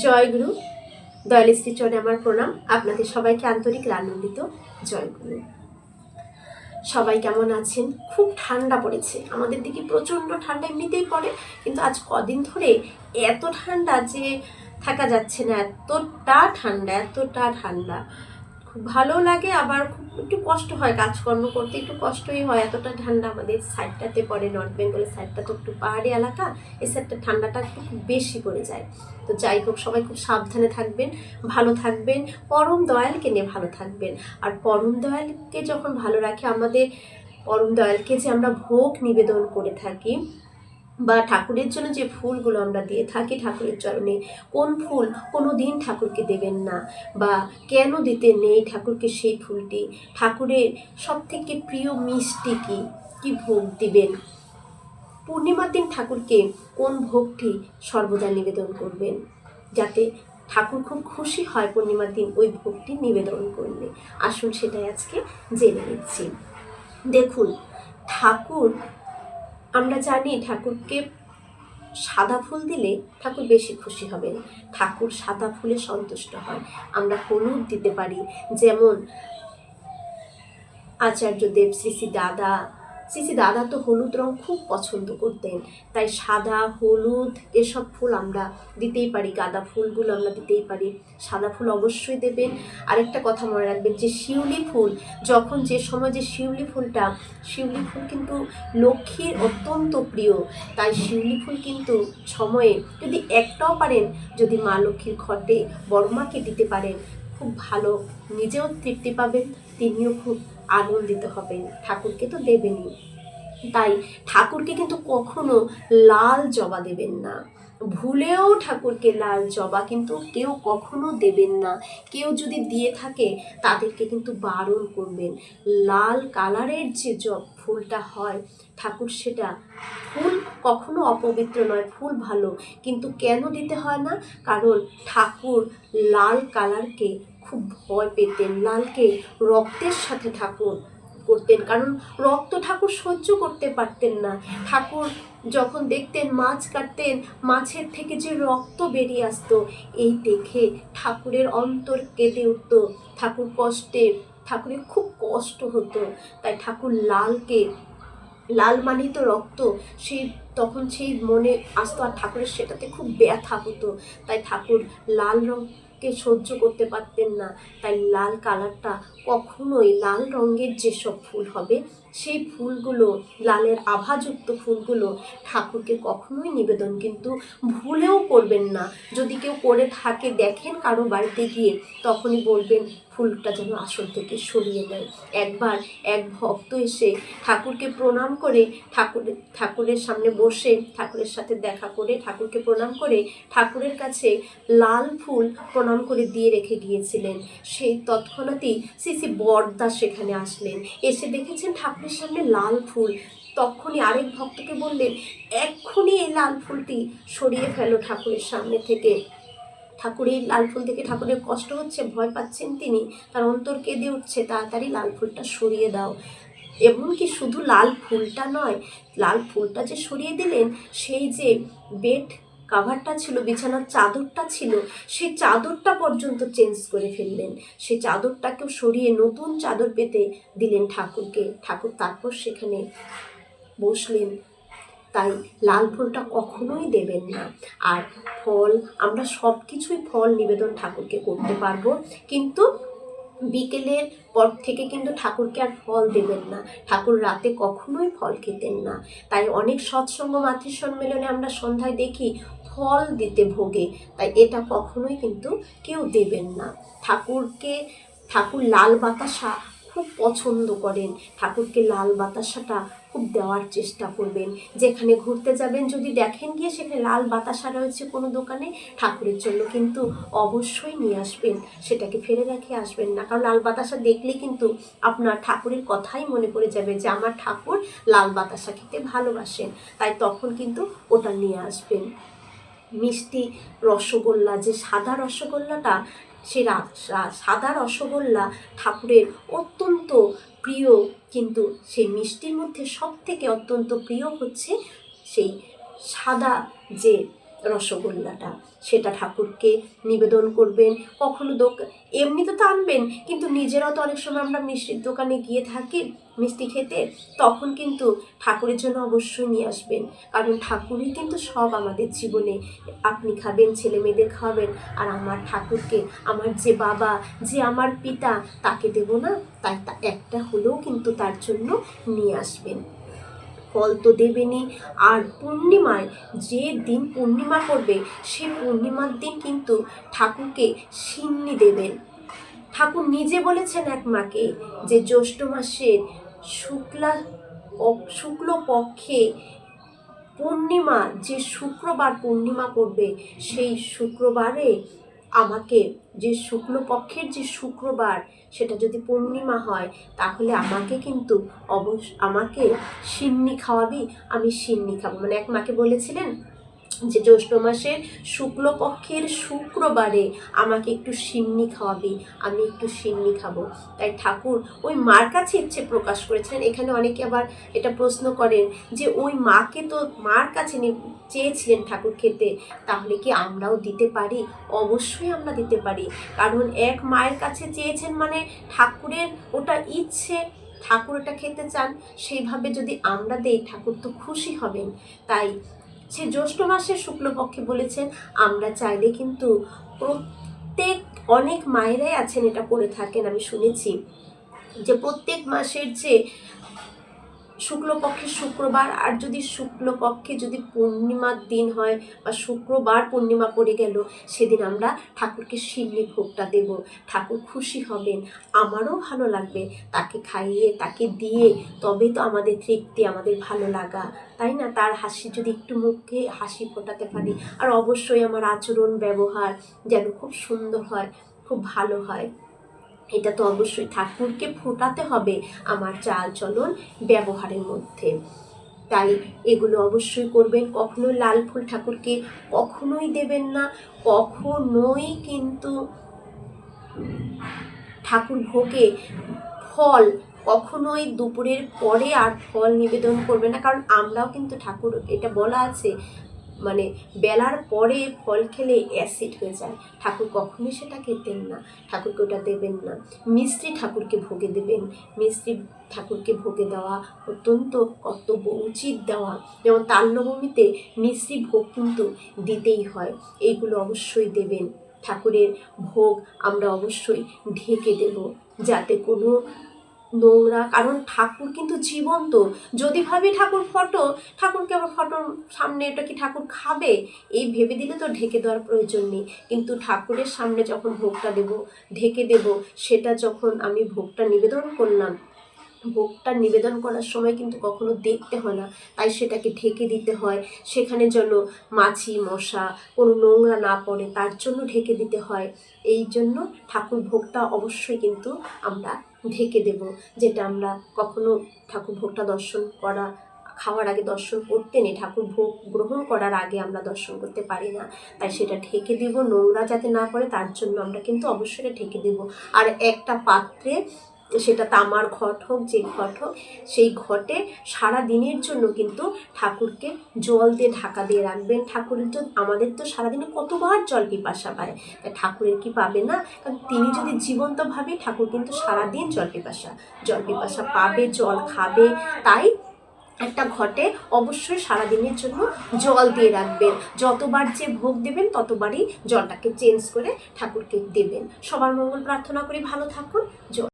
জয়গুরু। দয়াল শ্রীচরণে আমার প্রণাম। আপনাদের সবাইকে আন্তরিক আনন্দিত জয়গুরু। সবাই কেমন আছেন? খুব ঠান্ডা পড়েছে আমাদের দিকে, প্রচণ্ড ঠান্ডা এমনিতেই পড়ে, কিন্তু আজ কদিন ধরে এত ঠান্ডা যে থাকা যাচ্ছে না। এতটা ঠান্ডা খুব ভালো লাগে, আবার খুব একটু কষ্ট হয়, কাজকর্ম করতে একটু কষ্টই হয়। এতটা ঠান্ডা আমাদের সাইডটাতে পড়ে, নর্থ বেঙ্গলের সাইডটা তো একটু পাহাড়ি এলাকা, এই সাইডটা ঠান্ডাটা একটু খুব বেশি পড়ে যায়। তো যাই হোক, সবাই খুব সাবধানে থাকবেন, ভালো থাকবেন, পরম দয়ালকে নিয়ে ভালো থাকবেন। আর পরম দয়ালকে যখন ভালো রাখে, আমাদের পরম দয়ালকে যে আমরা ভোগ নিবেদন করে থাকি বা ঠাকুরের জন্য যে ফুলগুলো আমরা দিয়ে থাকি ঠাকুরের চরণে, কোন ফুল কোনো দিন ঠাকুরকে দেবেন না বা কেন দিতে নেই ঠাকুরকে সেই ফুলটি, ঠাকুরের সব থেকে প্রিয় মিষ্টি কি ভোগ দিবেন, পূর্ণিমার দিন ঠাকুরকে কোন ভোগটি সর্বদা নিবেদন করবেন, যাতে ঠাকুর খুব খুশি হয় পূর্ণিমার দিন ওই ভোগটি নিবেদন করলে। আসুন সেটাই আজকে জেনে নিচ্ছি। দেখুন, ঠাকুর, আমরা জানি ঠাকুরকে সাদা ফুল দিলে ঠাকুর বেশি খুশি হবেন, ঠাকুর সাদা ফুলে সন্তুষ্ট হয়। আমরা হলুদ দিতে পারি, যেমন আচার্যদেব শ্রী দাদা তো হলুদ রং খুব পছন্দ করতেন, তাই সাদা হলুদ এসব ফুল আমরা দিতেই পারি, গাঁদা ফুলগুলো আমরা দিতেই পারি, সাদা ফুল অবশ্যই দেবেন। আরেকটা কথা মনে রাখবেন, যে শিউলি ফুল, যখন যে সময় যে শিউলি ফুল কিন্তু লক্ষ্মীর অত্যন্ত প্রিয়, তাই শিউলি ফুল কিন্তু সময়ে যদি একটাও পারেন, যদি মা লক্ষ্মীর ঘটে বড়মাকে দিতে পারেন, খুব ভালো, নিজেও তৃপ্তি পাবেন, তিনিও খুব আনন্দিত হবেন, ঠাকুরকে তো দেবেনই। তাই ঠাকুরকে কিন্তু কখনো লাল জবা দেবেন না, ভুলেও ঠাকুরকে লাল জবা কিন্তু কেউ কখনো দেবেন না। কেউ যদি দিয়ে থাকে তাদেরকে কিন্তু বারণ করবেন। লাল কালারের যে ফুলটা হয় ঠাকুর, সেটা ফুল কখনো অপবিত্র নয়, ফুল ভালো, কিন্তু কেন দিতে হয় না? কারণ ঠাকুর লাল কালারকে খুব ভয় পেতেন, লালকে রক্তের সাথে ঠাকুর করতেন, কারণ রক্ত ঠাকুর সহ্য করতে পারতেন না। ঠাকুর যখন দেখতেন মাছ কাটতেন, মাছের থেকে যে রক্ত বেরিয়ে আসতো, এই দেখে ঠাকুরের অন্তর কেঁদে উঠত, ঠাকুরের খুব কষ্ট হতো। তাই ঠাকুর লাল মানে তো রক্ত, তখন সেই মনে আসতো, আর ঠাকুরের সেটাতে খুব ব্যথা হতো, তাই ঠাকুর লাল রঙকে সহ্য করতে পারতেন না। তাই লাল কালারটা কখনোই, লাল রঙের যেসব ফুল হবে সেই ফুলগুলো, লালের আভাযুক্ত ফুলগুলো ঠাকুরকে কখনোই নিবেদন কিন্তু ভুলেও করবেন না। যদি কেউ করে থাকে দেখেন কারো বাড়িতে গিয়ে, তখনই বলবেন ফুলটা যেন আসল থেকে সরিয়ে নেয়। একবার এক ভক্ত এসে ঠাকুরকে প্রণাম করে, ঠাকুরের সামনে বসে ঠাকুরের সাথে দেখা করে, ঠাকুরকে প্রণাম করে ঠাকুরের কাছে লাল ফুল প্রণাম করে দিয়ে রেখে গিয়েছিলেন। সেই তৎক্ষণাৎই শ্রী বরদা সেখানে আসলেন, এসে দেখেছেন ঠাকুরের সামনে লাল ফুল। তখনই আরেক ভক্তকে বললেন, এক্ষুনি এই লাল ফুলটি সরিয়ে ফেলো ঠাকুরের সামনে থেকে। ঠাকুর এই লাল ফুল দেখে ঠাকুরের কষ্ট হচ্ছে, ভয় পাচ্ছেন তিনি, তার অন্তর কেঁদে উঠছে, তাড়াতাড়ি লাল ফুলটা সরিয়ে দাও। এমনকি শুধু লাল ফুলটা নয়, লাল ফুলটা যে সরিয়ে দিলেন, সেই যে বেড কাভারটা ছিল, বিছানার চাদরটা ছিল, সেই চাদরটা পর্যন্ত চেঞ্জ করে ফেললেন। সেই চাদরটাকেও সরিয়ে নতুন চাদর পেতে দিলেন ঠাকুরকে। ঠাকুর তারপর সেখানে বসলেন। তাই লাল ফুলটা কখনোই দেবেন না। আর ফল, আমরা সব কিছুই ফল নিবেদন ঠাকুরকে করতে পারবো, কিন্তু বিকেলের পর থেকে কিন্তু ঠাকুরকে আর ফল দেবেন না। ঠাকুর রাতে কখনোই ফল খেতেন না। তাই অনেক সৎসঙ্গ মাতৃ সম্মেলনে আমরা সন্ধ্যায় দেখি ফল দিতে ভোগে, তাই এটা কখনোই কিন্তু কেউ দেবেন না। ঠাকুর লাল বাতাসা খুব পছন্দ করেন, ঠাকুরকে লাল বাতাসাটা খুব দেওয়ার চেষ্টা করবেন। যেখানে ঘুরতে যাবেন, যদি দেখেন গিয়ে সেখানে লাল বাতাসা রয়েছে কোনো দোকানে, ঠাকুরের জন্য কিন্তু অবশ্যই নিয়ে আসবেন, সেটাকে ফেলে রেখে আসবেন না। কারণ লাল বাতাসা দেখলে কিন্তু আপনার ঠাকুরের কথাই মনে পড়ে যাবে, যে আমার ঠাকুর লাল বাতাসা খেতে ভালোবাসেন, তাই তখন কিন্তু ওটা নিয়ে আসবেন। মিষ্টি রসগোল্লা, যে সাদা রসগোল্লাটা, সেই সাদা রসগোল্লা ঠাকুরের অত্যন্ত প্রিয়, কিন্তু সেই মিষ্টির মধ্যে সব থেকে অত্যন্ত প্রিয় হচ্ছে সেই সাদা যে রসগোল্লাটা, সেটা ঠাকুরকে নিবেদন করবেন। কখনো এমনিতে তো আনবেন, কিন্তু নিজেরাও তো অনেক সময় আমরা মিষ্টির দোকানে গিয়ে থাকি মিষ্টি খেতে, তখন কিন্তু ঠাকুরের জন্য অবশ্যই নিয়ে আসবেন। কারণ ঠাকুরই কিন্তু সব আমাদের জীবনে। আপনি খাবেন, ছেলে মেয়েদের খাওয়াবেন, আর আমার ঠাকুরকে, আমার যে বাবা, যে আমার পিতা, তাকে দেব না? তাই একটা হলেও কিন্তু তার জন্য নিয়ে আসবেন। ফল তো দেবেনই। আর পূর্ণিমায়, যে দিন পূর্ণিমা পড়বে, সেই পূর্ণিমার দিন কিন্তু ঠাকুরকে সিন্নি দেবেন। ঠাকুর নিজে বলেছেন এক মাকে যে জ্যৈষ্ঠ মাসের শুক্লপক্ষে পূর্ণিমা, যে শুক্রবার পূর্ণিমা পড়বে, সেই শুক্রবারে আমাকে, যে শুক্লপক্ষের যে শুক্রবার, সেটা যদি পূর্ণিমা হয়, তাহলে আমাকে কিন্তু আমাকে সিন্নি খাওয়াবি। আমি সিন্নি খাবো। মানে এক মাকে বলেছিলেন যে জ্যৈষ্ঠ মাসের শুক্লপক্ষের শুক্রবারে আমাকে একটু সিন্নি খাওয়াবি, আমি একটু সিন্নি খাবো। তাই ঠাকুর ওই মার কাছে ইচ্ছে প্রকাশ করেছিলেন। এখানে অনেকে আবার এটা প্রশ্ন করেন যে ওই মাকে তো মার কাছে চেয়েছিলেন ঠাকুর খেতে, তাহলে কি আমরাও দিতে পারি? অবশ্যই আমরা দিতে পারি। কারণ এক মায়ের কাছে চেয়েছেন মানে ঠাকুরের ওটা ইচ্ছে, ঠাকুর ওটা খেতে চান। সেইভাবে যদি আমরা দেই, ঠাকুর তো খুশি হবেন। তাই সে জ্যৈষ্ঠ মাসের শুক্লপক্ষে বলেছেন। আমরা চাইলে কিন্তু অনেক মায়েরাই আছেন এটা করে থাকেন, আমি শুনেছি, যে প্রত্যেক মাসের যে শুক্লপক্ষের শুক্রবার, আর যদি শুক্লপক্ষে যদি পূর্ণিমার দিন হয় বা শুক্রবার পূর্ণিমা পড়ে গেল, সেদিন আমরা ঠাকুরকে সিন্নি ভোগটা দেব। ঠাকুর খুশি হবেন, আমারও ভালো লাগবে। তাকে খাইয়ে, তাকে দিয়ে, তবে তো আমাদের তৃপ্তি, আমাদের ভালো লাগা, তাই না? তার হাসি, যদি একটু মুখে হাসি ফোটাতে পারি, আর অবশ্যই আমার আচরণ ব্যবহার যেন খুব সুন্দর হয়, খুব ভালো হয়, এটা তো অবশ্যই ঠাকুরকে ফোটাতে হবে আমার চাল চলন ব্যবহারের মধ্যে। তাই এগুলো অবশ্যই করবেন। কখনোই লাল ফুল ঠাকুরকে কখনোই দেবেন না। কখনোই কিন্তু ঠাকুর ভোগে ফল কখনোই দুপুরের পরে আর ফল নিবেদন করবে না। কারণ আমরাও কিন্তু ঠাকুর, এটা বলা আছে, মানে বেলার পরে ফল খেলে অ্যাসিড হয়ে যায়। ঠাকুর কখনোই সেটা খেতেন না, ঠাকুরকে ওটা দেবেন না। মিষ্টি ঠাকুরকে ভোগে দেবেন। মিষ্টি ঠাকুরকে ভোগে দেওয়া অত্যন্ত কর্তব্য, উচিত দেওয়া। যেমন তালনবমীতে মিষ্টি ভোগ কিন্তু দিতেই হয়, এইগুলো অবশ্যই দেবেন। ঠাকুরের ভোগ আমরা অবশ্যই ঢেকে দেব, যাতে কোনো নোংরা, কারণ ঠাকুর কিন্তু জীবন্ত। যদি ভাবি ঠাকুর ফটো, ঠাকুরকে আবার ফটোর সামনে এটা কি ঠাকুর খাবে, এই ভেবে দিলে তো ঢেকে দেওয়ার প্রয়োজন নেই। কিন্তু ঠাকুরের সামনে যখন ভোগটা দেব, ঢেকে দেব, সেটা যখন আমি ভোগটা নিবেদন করলাম, ভোগটা নিবেদন করার সময় কিন্তু কখনো দেখতে হয় না, তাই সেটাকে ঢেকে দিতে হয়। সেখানে যেন মাছি মশা কোনো নোংরা না পড়ে, তার জন্য ঢেকে দিতে হয়। এই জন্য ঠাকুর ভোগটা অবশ্যই কিন্তু আমরা ঢেকে দেব, যেটা আমরা কখনো ঠাকুর ভোগটা খাওয়ার আগে দর্শন করতে নেই। ঠাকুর ভোগ গ্রহণ করার আগে আমরা দর্শন করতে পারি না, তাই সেটা ঢেকে দেব, নোংরা যাতে না পড়ে তার জন্য আমরা কিন্তু অবশ্যই ঢেকে দেব। আর একটা পাত্রে, সেটা তামার ঘট হোক, যে ঘট হোক, সেই ঘটে সারা দিনের জন্য কিন্তু ঠাকুরকে জল দিয়ে ঢাকা দিয়ে রাখবেন। ঠাকুরের তো, আমাদের তো সারাদিনে কতবার জল পিপাসা পায়, তাই ঠাকুরের কি পাবে না? কারণ তিনি যদি জীবন্তভাবে, ঠাকুর কিন্তু সারাদিন জল পিপাসা পাবে, জল খাবে। তাই একটা ঘটে অবশ্যই সারাদিনের জন্য জল দিয়ে রাখবেন। যতবার যে ভোগ দেবেন ততবারই জলটাকে চেঞ্জ করে ঠাকুরকে দেবেন। সবার মঙ্গল প্রার্থনা করি, ভালো থাকুন।